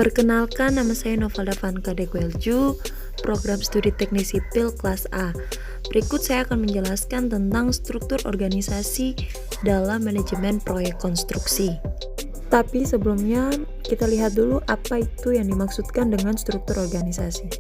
Perkenalkan, nama saya Novalda Vanka Deguelju, program studi teknik sipil kelas A. Berikut saya akan menjelaskan tentang struktur organisasi dalam manajemen proyek konstruksi. Tapi sebelumnya kita lihat dulu apa itu yang dimaksudkan dengan struktur organisasi.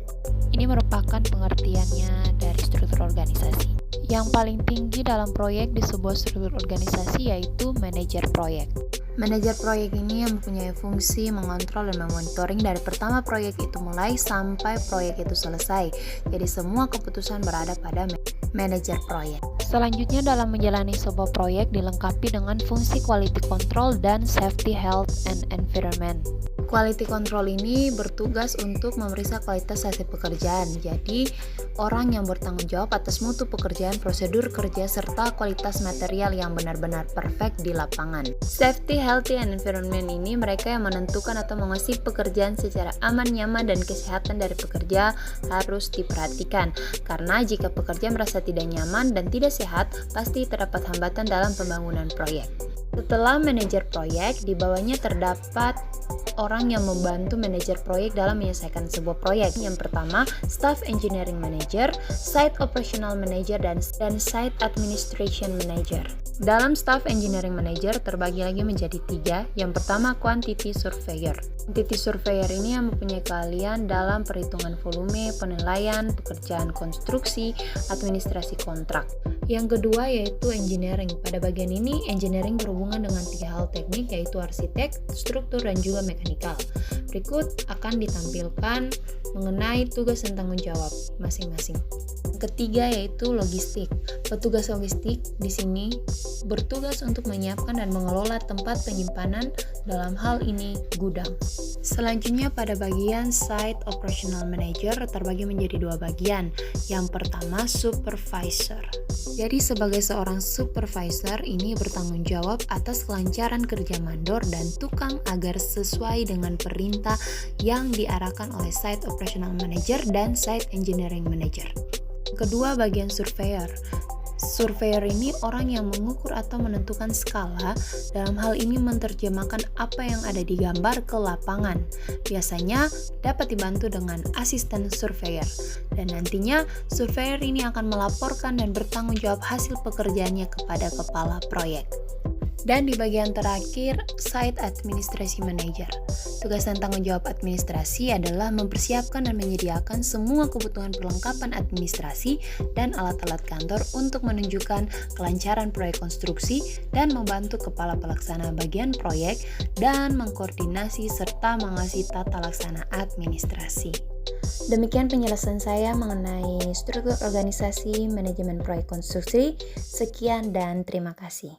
Ini merupakan pengertiannya dari struktur organisasi. Yang paling tinggi dalam proyek di sebuah struktur organisasi yaitu manajer proyek. Manajer proyek ini yang mempunyai fungsi mengontrol dan memonitoring dari pertama proyek itu mulai sampai proyek itu selesai. Jadi semua keputusan berada pada manajer proyek. Selanjutnya dalam menjalani sebuah proyek dilengkapi dengan fungsi quality control dan safety, health, and environment. Quality control ini bertugas untuk memeriksa kualitas hasil pekerjaan. Jadi, orang yang bertanggung jawab atas mutu pekerjaan, prosedur kerja, serta kualitas material yang benar-benar perfect di lapangan. Safety, healthy, and environment ini mereka yang menentukan atau mengawasi pekerjaan secara aman, nyaman, dan kesehatan dari pekerja harus diperhatikan. Karena jika pekerja merasa tidak nyaman dan tidak sehat, pasti terdapat hambatan dalam pembangunan proyek. Setelah manajer proyek, di bawahnya terdapat orang yang membantu manajer proyek dalam menyelesaikan sebuah proyek. Yang pertama, Staff Engineering Manager, Site Operational Manager, dan Site Administration Manager. Dalam Staff Engineering Manager terbagi lagi menjadi 3. Yang pertama, Quantity Surveyor. Quantity Surveyor ini yang mempunyai keahlian dalam perhitungan volume, penilaian, pekerjaan konstruksi, administrasi kontrak. Yang kedua yaitu Engineering. Pada bagian ini, Engineering berhubungan dengan 3 hal teknik yaitu arsitek, struktur, dan juga mekanikal. Berikut akan ditampilkan mengenai tugas dan tanggung jawab masing-masing. Ketiga yaitu logistik. Petugas logistik di sini bertugas untuk menyiapkan dan mengelola tempat penyimpanan, dalam hal ini gudang. Selanjutnya pada bagian Site Operational Manager terbagi menjadi 2 bagian. Yang pertama, Supervisor. Jadi sebagai seorang supervisor ini bertanggung jawab atas kelancaran kerja mandor dan tukang agar sesuai dengan perintah yang diarahkan oleh Site Operational Manager dan Site Engineering Manager. Kedua, bagian surveyor. Surveyor ini orang yang mengukur atau menentukan skala, dalam hal ini menerjemahkan apa yang ada di gambar ke lapangan. Biasanya dapat dibantu dengan asisten surveyor. Dan nantinya surveyor ini akan melaporkan dan bertanggung jawab hasil pekerjaannya kepada kepala proyek. Dan di bagian terakhir, Site Administration Manager. Tugas dan tanggung jawab administrasi adalah mempersiapkan dan menyediakan semua kebutuhan perlengkapan administrasi dan alat-alat kantor untuk menunjukkan kelancaran proyek konstruksi dan membantu kepala pelaksana bagian proyek dan mengkoordinasi serta mengawasi tata laksana administrasi. Demikian penjelasan saya mengenai struktur organisasi manajemen proyek konstruksi. Sekian dan terima kasih.